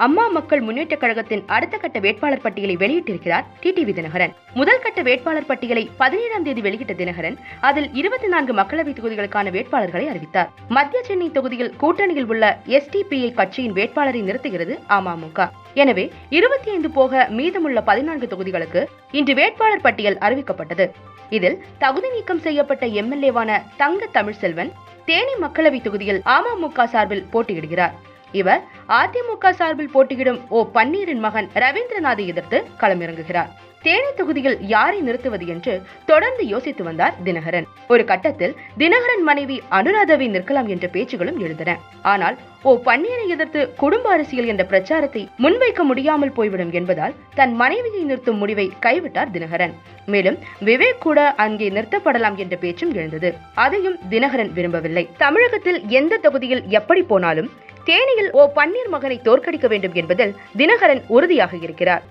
அம்மா மக்கள் முன்னேற்ற கழகத்தின் அடுத்த கட்ட வேட்பாளர் பட்டியலை வெளியிட்டிருக்கிறார் டிடிவி தினகரன். முதல் கட்ட வேட்பாளர் பட்டியலை 17ஆம் தேதி வெளியிட்ட தினகரன் அதில் 24 மக்களவை தொகுதிகளுக்கான வேட்பாளர்களை அறிவித்தார். மத்திய சென்னை தொகுதியில் கூட்டணியில் உள்ள SDPI கட்சியின் வேட்பாளரை நிறுத்துகிறது அமமுக. எனவே 25 போக மீதமுள்ள 14 தொகுதிகளுக்கு இன்று வேட்பாளர் பட்டியல் அறிவிக்கப்பட்டது. இதில் தகுதி நீக்கம் செய்யப்பட்ட MLA-வான தங்க தமிழ்செல்வன் தேனி மக்களவை தொகுதியில் அமமுக சார்பில் போட்டியிடுகிறார். இவர் அதிமுக சார்பில் போட்டியிடும் பன்னீரின் மகன் ரவீந்திரநாத்தை எதிர்த்து களமிறங்குகிறார். தேனி தொகுதியில் யாரை நிறுத்துவது என்று தொடர்ந்து யோசித்து வந்தார் தினகரன். ஒரு கட்டத்தில் தினகரன் மனைவி அனுராதாவை நிற்கலாம் என்ற பேச்சுகளும் எழுந்தன. ஆனால் பன்னீரை எதிர்த்து குடும்ப அரசியல் என்ற பிரச்சாரத்தை முன்வைக்க முடியாமல் போய்விடும் என்பதால் தன் மனைவியை நிறுத்தும் முடிவை கைவிட்டார் தினகரன். மேலும் விவேக் கூட அங்கே நிறுத்தப்படலாம் என்ற பேச்சும் எழுந்தது. அதையும் தினகரன் விரும்பவில்லை. தமிழகத்தில் எந்த தொகுதியில் எப்படி போனாலும் தேனியில் பன்னீர் மகனை தோற்கடிக்க வேண்டும் என்பதில் தினகரன் உறுதியாக இருக்கிறார்.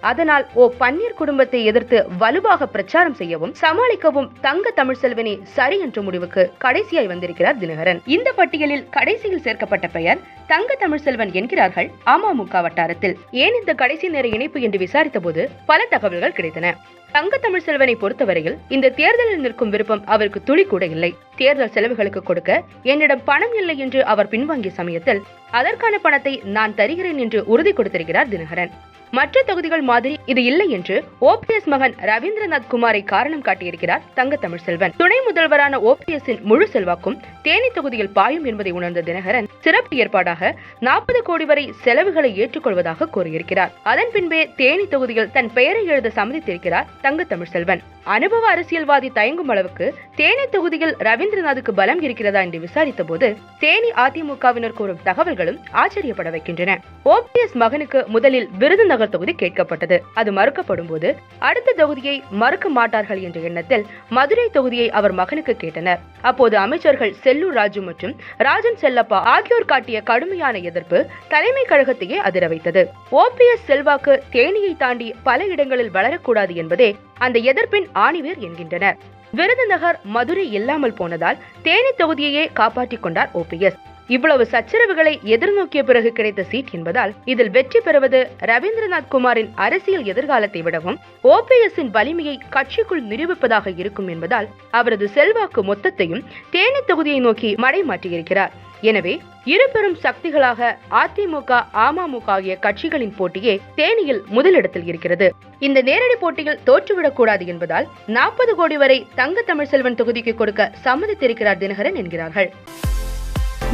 அதனால் பன்னீர் குடும்பத்தை எதிர்த்து வலுவாக பிரச்சாரம் செய்யவும் சமாளிக்கவும் தங்க தமிழ்செல்வனே சரி என்ற முடிவுக்கு கடைசியாய் வந்திருக்கிறார் தினகரன். இந்த பட்டியலில் கடைசியில் சேர்க்கப்பட்ட பெயர் தங்க தமிழ்செல்வன் என்கிறார்கள் அமமுக வட்டாரத்தில். ஏன் இந்த கடைசி நேர இணைப்பு என்று விசாரித்த போது பல தகவல்கள் கிடைத்தன. தங்க தமிழ்செல்வனை பொறுத்தவரையில் இந்த தேர்தலில் நிற்கும் விருப்பம் அவருக்கு துளி கூட இல்லை. தேர்தல் செலவுகளுக்கு கொடுக்க என்னிடம் பணம் இல்லை என்று அவர் பின்வாங்கிய சமயத்தில் அதற்கான பணத்தை நான் தருகிறேன் என்று உறுதி கொடுத்திருக்கிறார் தினகரன். மற்ற தொகுதிகள் மாதிரி இது இல்லை என்று OPS மகன் ரவீந்திரநாத் குமாரை காரணம் காட்டியிருக்கிறார் தங்க தமிழ்செல்வன். துணை முதல்வரான OPS-இன் முழு செல்வாக்கும் தேனி தொகுதியில் பாயும் என்பதை உணர்ந்த தினகரன் சிறப்பு ஏற்பாடாக 40 கோடி வரை செலவுகளை ஏற்றுக்கொள்வதாக கூறியிருக்கிறார். அதன் பின்பே தேனி தொகுதியில் தன் பெயரை எழுத சம்மதித்திருக்கிறார் தங்க தமிழ்செல்வன். அனுபவ அரசியல்வாதி தயங்கும் அளவுக்கு தேனி தொகுதியில் ரவீந்திரநாத்துக்கு பலம் இருக்கிறதா என்று விசாரித்த போது தேனி அதிமுகவினர் கூறும் தகவல்களும் ஆச்சரியப்பட வைக்கின்றன. OPS மகனுக்கு முதலில் விருதுநகர் தொகுதி கேட்கப்பட்டது. அது மறுக்கப்படும் போது அடுத்த தொகுதியை மறுக்க மாட்டார்கள் என்ற எண்ணத்தில் மதுரை தொகுதியை அவர் மகனுக்கு கேட்டனர். அப்போது அமைச்சர்கள் செல்லூர் ராஜு மற்றும் ராஜன் செல்லப்பா ஆகியோர் காட்டிய கடுமையான எதிர்ப்பு தலைமை கழகத்தையே அதிர வைத்தது. OPS செல்வாக்கு தேனியை தாண்டி பல இடங்களில் வளரக்கூடாது என்பதே அந்த எதிர்ப்பின் ஆணிவேர் என்கின்றனர். விருதுநகர் மதுரை இல்லாமல் போனதால் தேனி தொகுதியையே காப்பாற்றிக் கொண்டார் OPS. இவ்வளவு சச்சரவுகளை எதிர்நோக்கிய பிறகு கிடைத்த சீட் என்பதால் இதில் வெற்றி பெறுவது ரவீந்திரநாத் குமாரின் அரசியல் எதிர்காலத்தை விடவும் OPS-இன் வலிமையை கட்சிக்குள் நிரூபிப்பதாக இருக்கும் என்பதால் அவரது செல்வாக்கு மொத்தத்தையும் தேனி தொகுதியை நோக்கி மடை மாற்றியிருக்கிறார். எனவே இரு பெரும் சக்திகளாக அதிமுக அமமுக ஆகிய கட்சிகளின் போட்டியே தேனியில் முதலிடத்தில் இருக்கிறது. இந்த நேரடி போட்டியில் தோற்றுவிடக் கூடாது என்பதால் 40 கோடி வரை தங்க தமிழ்செல்வன் தொகுதிக்கு கொடுக்க சம்மதித்திருக்கிறார் தினகரன் என்கிறார்கள்.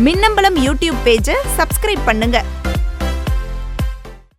மின்னம்பலம் யூடியூப் பேஜை சப்ஸ்கிரைப் பண்ணுங்க.